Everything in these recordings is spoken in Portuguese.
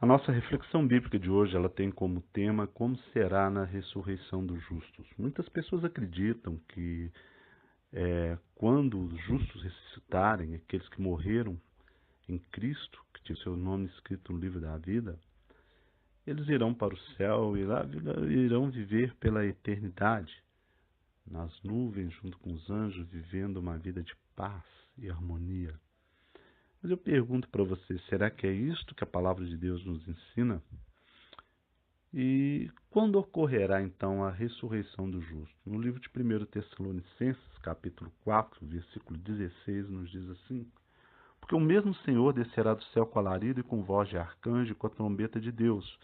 A nossa reflexão bíblica de hoje, ela tem como tema como será na ressurreição dos justos. Muitas pessoas acreditam que quando os justos ressuscitarem, aqueles que morreram em Cristo, que tinham seu nome escrito no livro da vida, eles irão para o céu e lá irão viver pela eternidade, nas nuvens, junto com os anjos, vivendo uma vida de paz e harmonia. Mas eu pergunto para você, será que é isto que a palavra de Deus nos ensina? E quando ocorrerá então a ressurreição do justo? No livro de 1 Tessalonicenses, capítulo 4, versículo 16, nos diz assim: porque o mesmo Senhor descerá do céu com alarido e com voz de arcanjo e com a trombeta de Deus.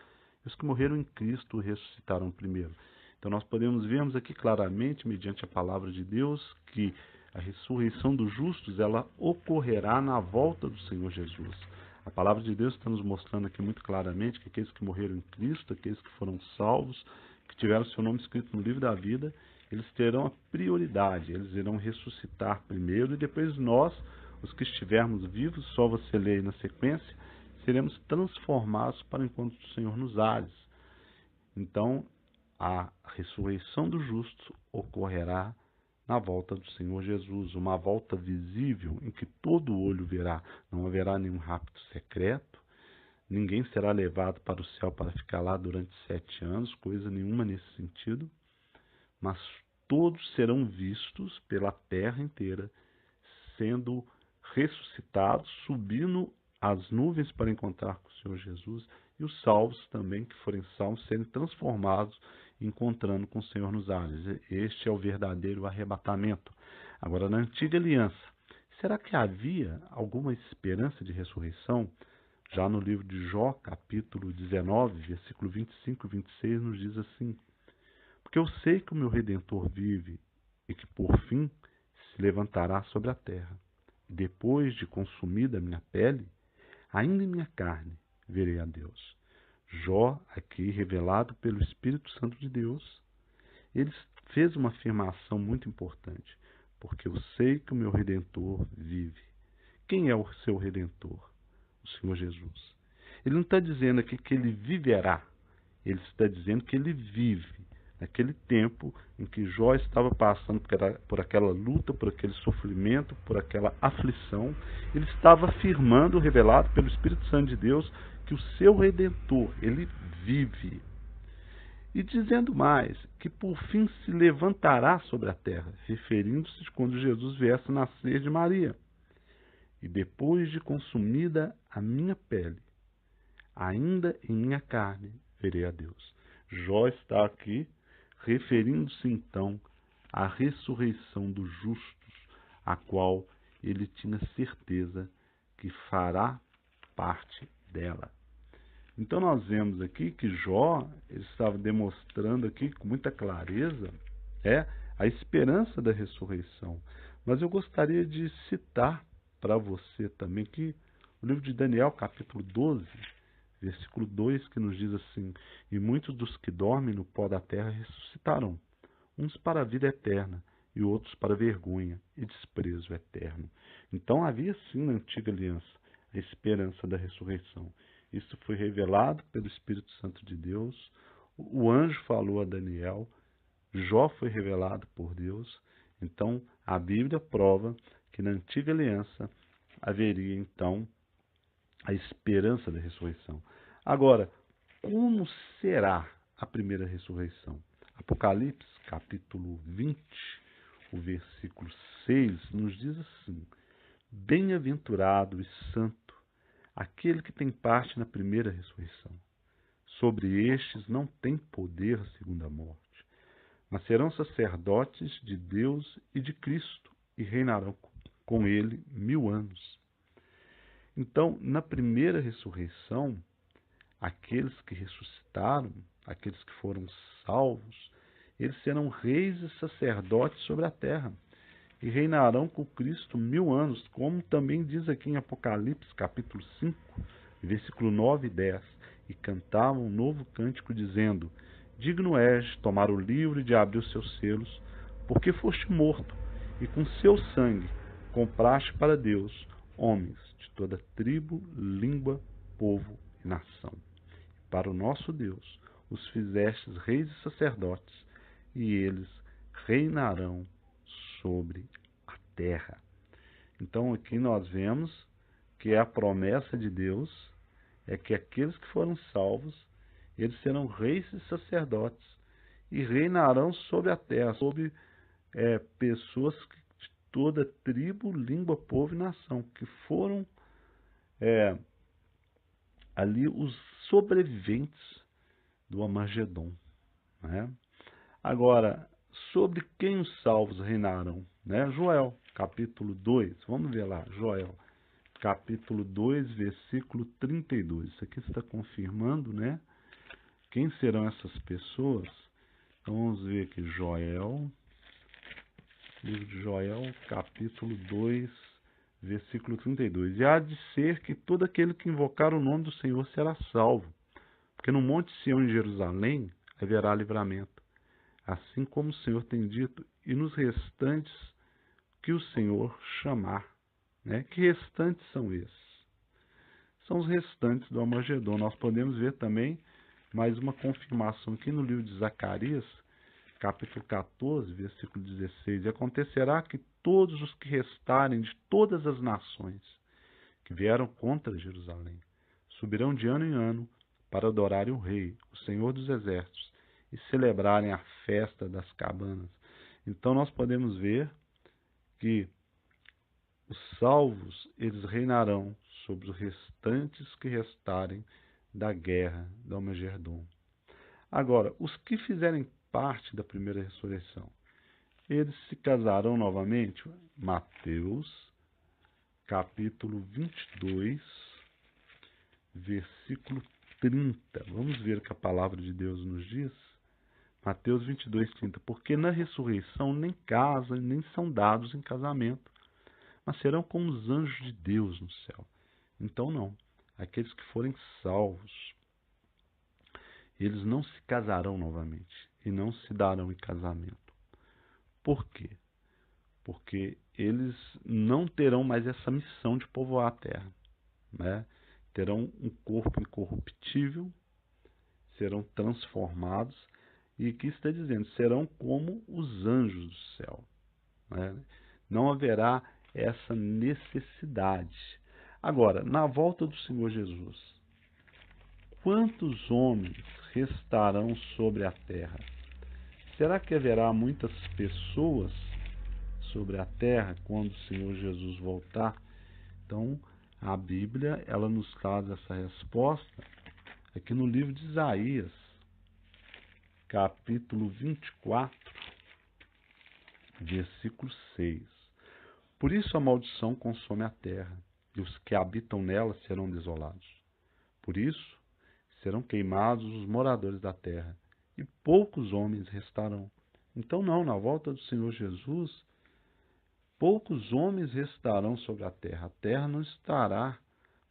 E os que morreram em Cristo ressuscitarão primeiro. Então nós podemos vermos aqui claramente, mediante a palavra de Deus, que a ressurreição dos justos, ela ocorrerá na volta do Senhor Jesus. A palavra de Deus está nos mostrando aqui muito claramente que aqueles que morreram em Cristo, aqueles que foram salvos, que tiveram seu nome escrito no livro da vida, eles terão a prioridade, eles irão ressuscitar primeiro e depois nós, os que estivermos vivos, só você lê aí na sequência, seremos transformados para o encontro do Senhor nos ares. Então, a ressurreição dos justos ocorrerá na volta do Senhor Jesus, uma volta visível em que todo olho verá. Não haverá nenhum rapto secreto, ninguém será levado para o céu para ficar lá durante 7 anos, coisa nenhuma nesse sentido, mas todos serão vistos pela terra inteira, sendo ressuscitados, subindo as nuvens para encontrar com o Senhor Jesus, e os salvos também, que forem salvos, serem transformados, encontrando com o Senhor nos ares. Este é o verdadeiro arrebatamento. Agora, na antiga aliança, será que havia alguma esperança de ressurreição? Já no livro de Jó, capítulo 19, versículo 25 e 26, nos diz assim: porque eu sei que o meu Redentor vive e que, por fim, se levantará sobre a terra. Depois de consumida a minha pele, ainda em minha carne verei a Deus. Jó, aqui revelado pelo Espírito Santo de Deus, ele fez uma afirmação muito importante. Porque eu sei que o meu Redentor vive. Quem é o seu Redentor? O Senhor Jesus. Ele não está dizendo aqui que ele viverá. Ele está dizendo que ele vive. Naquele tempo em que Jó estava passando por aquela luta, por aquele sofrimento, por aquela aflição, ele estava afirmando, revelado pelo Espírito Santo de Deus, que o seu Redentor, ele vive. E dizendo mais, que por fim se levantará sobre a terra, referindo-se quando Jesus viesse nascer de Maria. E depois de consumida a minha pele, ainda em minha carne verei a Deus. Jó está aqui referindo-se então à ressurreição dos justos, a qual ele tinha certeza que fará parte dela. Então nós vemos aqui que Jó estava demonstrando aqui com muita clareza a esperança da ressurreição. Mas eu gostaria de citar para você também que o livro de Daniel, capítulo 12, versículo 2, que nos diz assim: e muitos dos que dormem no pó da terra ressuscitarão, uns para a vida eterna e outros para vergonha e desprezo eterno. Então havia sim na antiga aliança a esperança da ressurreição. Isso foi revelado pelo Espírito Santo de Deus, o anjo falou a Daniel, Jó foi revelado por Deus. Então a Bíblia prova que na antiga aliança haveria então a esperança da ressurreição. Agora, como será a primeira ressurreição? Apocalipse, capítulo 20, o versículo 6, nos diz assim: bem-aventurado e santo aquele que tem parte na primeira ressurreição. Sobre estes não tem poder a segunda morte, mas serão sacerdotes de Deus e de Cristo e reinarão com ele 1000 anos. Então, na primeira ressurreição, aqueles que ressuscitaram, aqueles que foram salvos, eles serão reis e sacerdotes sobre a terra e reinarão com Cristo 1000 anos, como também diz aqui em Apocalipse, capítulo 5, versículo 9 e 10, e cantavam um novo cântico dizendo: digno és de tomar o livro e de abrir os seus selos, porque foste morto, e com seu sangue compraste para Deus homens de toda tribo, língua, povo e nação. para o nosso Deus, os fizestes reis e sacerdotes, e eles reinarão sobre a terra. Então aqui nós vemos que a promessa de Deus é que aqueles que foram salvos, eles serão reis e sacerdotes e reinarão sobre a terra, sobre pessoas de toda tribo, língua, povo e nação, que foram ali os sobreviventes do Armagedon, né? Agora, sobre quem os salvos reinarão, né? Joel, capítulo 2, vamos ver lá, Joel, capítulo 2, versículo 32. Isso aqui está confirmando, né? Quem serão essas pessoas? Então vamos ver aqui, Joel, livro de Joel, capítulo 2, versículo 32. E há de ser que todo aquele que invocar o nome do Senhor será salvo, porque no monte Sião em Jerusalém haverá livramento, assim como o Senhor tem dito, e nos restantes que o Senhor chamar. Né? Que restantes são esses? São os restantes do Armagedon. Nós podemos ver também mais uma confirmação aqui no livro de Zacarias, capítulo 14, versículo 16. E acontecerá que todos os que restarem de todas as nações que vieram contra Jerusalém subirão de ano em ano para adorarem o Rei, o Senhor dos Exércitos, e celebrarem a festa das cabanas. Então nós podemos ver que os salvos, eles reinarão sobre os restantes que restarem da guerra do Armagedon. Agora, os que fizerem parte da primeira ressurreição, eles se casarão novamente? Mateus, capítulo 22, versículo 30. Vamos ver o que a palavra de Deus nos diz? Mateus 22, 30. Porque na ressurreição nem casam, nem são dados em casamento, mas serão como os anjos de Deus no céu. Então não, aqueles que forem salvos, eles não se casarão novamente e não se darão em casamento. Por quê? Porque eles não terão mais essa missão de povoar a terra, né? Terão um corpo incorruptível, serão transformados, e aqui está dizendo, serão como os anjos do céu, né? Não haverá essa necessidade. Agora, na volta do Senhor Jesus, quantos homens restarão sobre a terra? Será que haverá muitas pessoas sobre a terra quando o Senhor Jesus voltar? Então, a Bíblia, ela nos traz essa resposta aqui no livro de Isaías, capítulo 24, versículo 6. Por isso a maldição consome a terra, e os que habitam nela serão desolados. Por isso serão queimados os moradores da terra, e poucos homens restarão. Então não, na volta do Senhor Jesus, poucos homens restarão sobre a terra não estará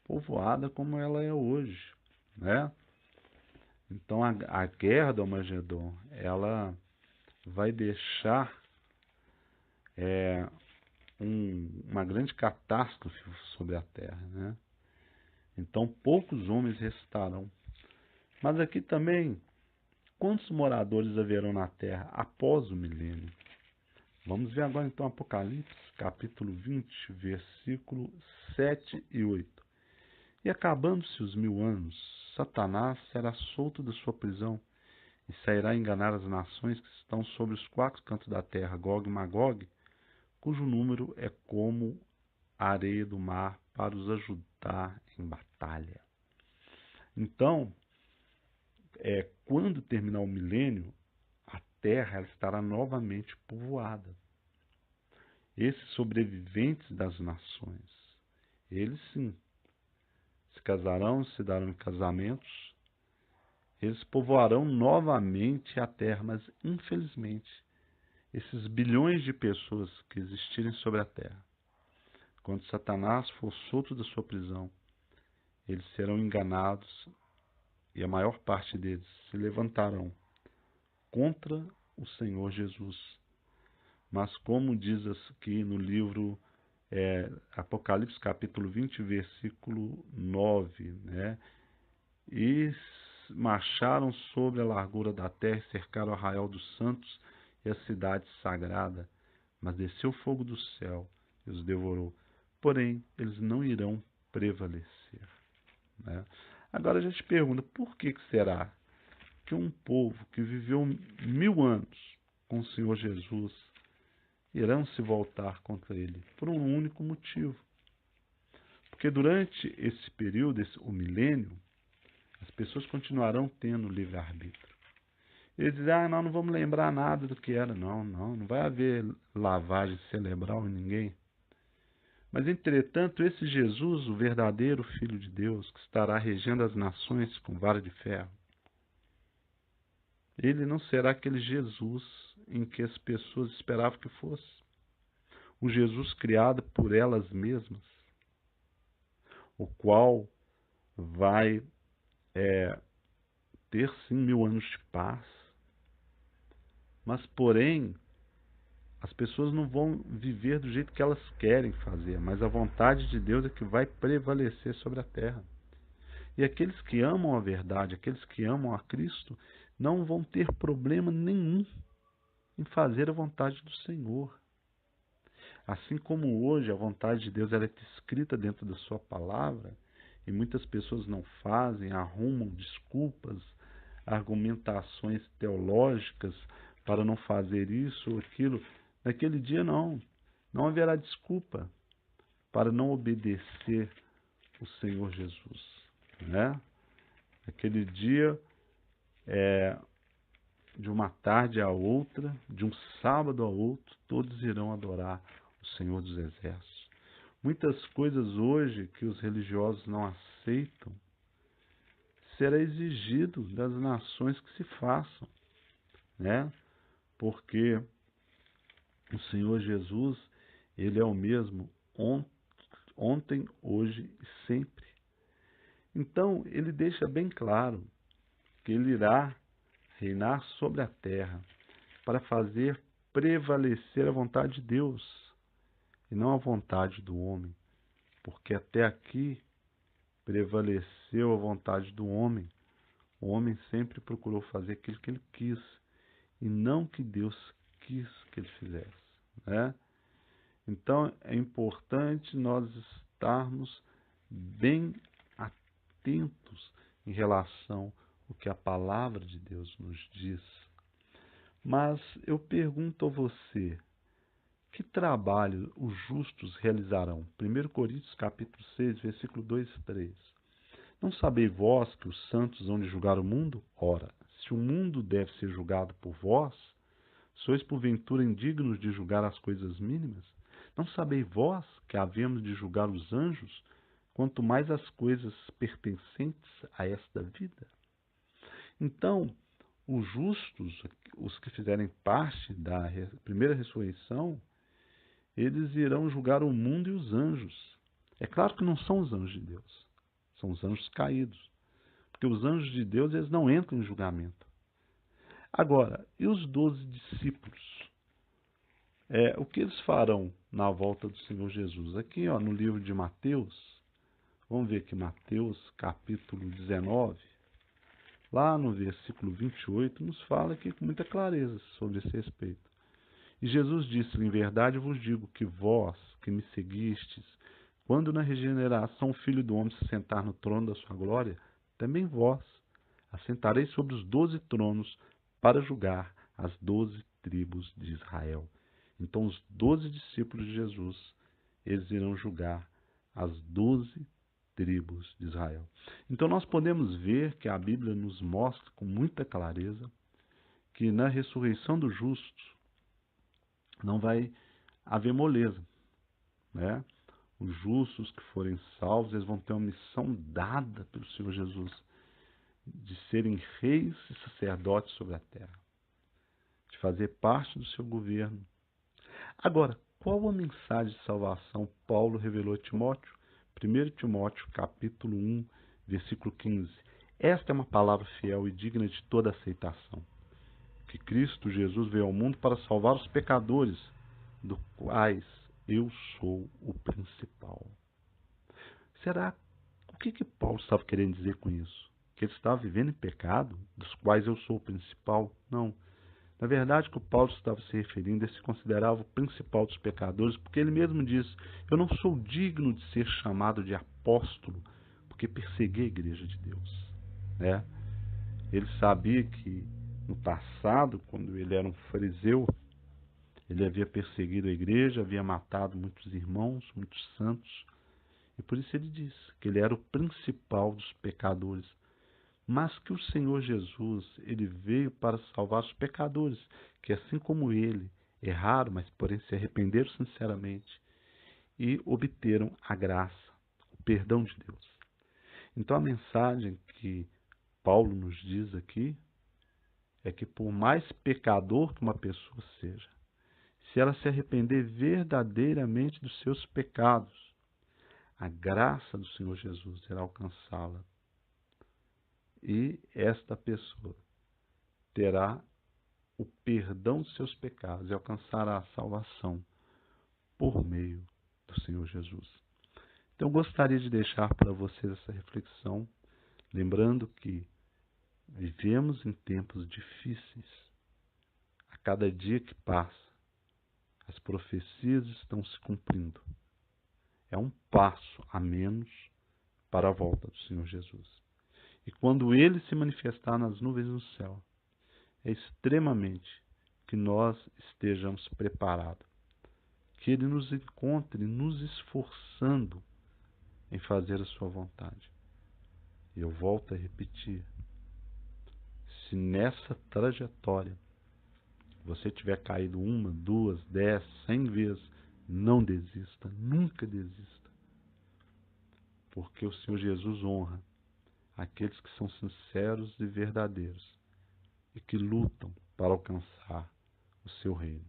povoada como ela é hoje, né? Então a guerra do Armagedon, ela vai deixar uma grande catástrofe sobre a terra, né? Então poucos homens restarão. Mas aqui também, quantos moradores haverão na terra após o milênio? Vamos ver agora então Apocalipse, capítulo 20, versículo 7 e 8. E acabando-se os 1000 anos, Satanás será solto da sua prisão e sairá a enganar as nações que estão sobre os 4 cantos da terra, Gog e Magog, cujo número é como a areia do mar, para os ajudar em batalha. Então, quando terminar o milênio, a terra ela estará novamente povoada. Esses sobreviventes das nações, eles sim, se casarão, se darão em casamentos, eles povoarão novamente a terra, mas infelizmente, esses bilhões de pessoas que existirem sobre a terra, quando Satanás for solto da sua prisão, eles serão enganados e a maior parte deles se levantarão contra o Senhor Jesus. Mas como diz aqui no livro Apocalipse capítulo 20, versículo 9, né? E marcharam sobre a largura da terra e cercaram o arraial dos santos e a cidade sagrada. Mas desceu fogo do céu e os devorou. Porém, eles não irão prevalecer. Né? Agora a gente pergunta, por que será que um povo que viveu 1000 anos com o Senhor Jesus irão se voltar contra ele? Por um único motivo. Porque durante esse período, o milênio, as pessoas continuarão tendo livre-arbítrio. Eles dizem, nós não vamos lembrar nada do que era. Não vai haver lavagem cerebral em ninguém. Mas, entretanto, esse Jesus, o verdadeiro Filho de Deus, que estará regendo as nações com vara de ferro, ele não será aquele Jesus em que as pessoas esperavam que fosse. O Jesus criado por elas mesmas, o qual vai ter sim 1000 anos de paz. Mas, porém, as pessoas não vão viver do jeito que elas querem fazer, mas a vontade de Deus é que vai prevalecer sobre a terra. E aqueles que amam a verdade, aqueles que amam a Cristo, não vão ter problema nenhum em fazer a vontade do Senhor. Assim como hoje a vontade de Deus ela é escrita dentro da sua palavra, e muitas pessoas não fazem, arrumam desculpas, argumentações teológicas para não fazer isso ou aquilo, naquele dia não haverá desculpa para não obedecer o Senhor Jesus. Né? Aquele dia, de uma tarde a outra, de um sábado a outro, todos irão adorar o Senhor dos Exércitos. Muitas coisas hoje que os religiosos não aceitam, será exigido das nações que se façam, né? Porque o Senhor Jesus, ele é o mesmo ontem, hoje e sempre. Então, ele deixa bem claro que ele irá reinar sobre a terra para fazer prevalecer a vontade de Deus e não a vontade do homem, porque até aqui prevaleceu a vontade do homem. O homem sempre procurou fazer aquilo que ele quis e não que Deus quis que ele fizesse, né? Então é importante nós estarmos bem atentos em relação ao que a palavra de Deus nos diz. Mas eu pergunto a você, que trabalho os justos realizarão? 1 Coríntios capítulo 6, versículo 2 e 3. Não sabeis vós que os santos hão de julgar o mundo? Ora, se o mundo deve ser julgado por vós, sois porventura indignos de julgar as coisas mínimas? Não sabeis vós que havemos de julgar os anjos, quanto mais as coisas pertencentes a esta vida? Então, os justos, os que fizerem parte da primeira ressurreição, eles irão julgar o mundo e os anjos. É claro que não são os anjos de Deus, são os anjos caídos. Porque os anjos de Deus, eles não entram em julgamento. Agora, e os 12 discípulos? O que eles farão na volta do Senhor Jesus? Aqui, no livro de Mateus, vamos ver aqui Mateus capítulo 19, lá no versículo 28, nos fala aqui com muita clareza sobre esse respeito. E Jesus disse, em verdade vos digo que vós, que me seguistes, quando na regeneração o Filho do Homem se sentar no trono da sua glória, também vós assentareis sobre os 12 tronos para julgar as 12 tribos de Israel. Então os 12 discípulos de Jesus, eles irão julgar as 12 tribos de Israel. Então nós podemos ver que a Bíblia nos mostra com muita clareza que na ressurreição dos justos não vai haver moleza, né? Os justos que forem salvos, eles vão ter uma missão dada pelo Senhor Jesus de serem reis e sacerdotes sobre a terra, de fazer parte do seu governo. Agora, qual a mensagem de salvação Paulo revelou a Timóteo? 1 Timóteo, capítulo 1, versículo 15. Esta é uma palavra fiel e digna de toda aceitação, que Cristo Jesus veio ao mundo para salvar os pecadores, do quais eu sou o principal. O que Paulo estava querendo dizer com isso? que ele estava vivendo em pecado, dos quais eu sou o principal. Não. Na verdade, que o Paulo estava se referindo, ele se considerava o principal dos pecadores, porque ele mesmo diz: eu não sou digno de ser chamado de apóstolo, porque persegui a igreja de Deus. Né? Ele sabia que no passado, quando ele era um fariseu, ele havia perseguido a igreja, havia matado muitos irmãos, muitos santos, e por isso ele diz que ele era o principal dos pecadores, mas que o Senhor Jesus, ele veio para salvar os pecadores, que assim como ele, erraram, mas porém se arrependeram sinceramente e obteram a graça, o perdão de Deus. Então a mensagem que Paulo nos diz aqui é que por mais pecador que uma pessoa seja, se ela se arrepender verdadeiramente dos seus pecados, a graça do Senhor Jesus irá alcançá-la. E esta pessoa terá o perdão dos seus pecados e alcançará a salvação por meio do Senhor Jesus. Então, eu gostaria de deixar para vocês essa reflexão, lembrando que vivemos em tempos difíceis. A cada dia que passa, as profecias estão se cumprindo. É um passo a menos para a volta do Senhor Jesus. E quando ele se manifestar nas nuvens do céu, é extremamente que nós estejamos preparados. Que ele nos encontre nos esforçando em fazer a sua vontade. E eu volto a repetir. Se nessa trajetória você tiver caído 1, 2, 10, 100 vezes, não desista, nunca desista. Porque o Senhor Jesus honra aqueles que são sinceros e verdadeiros e que lutam para alcançar o seu reino.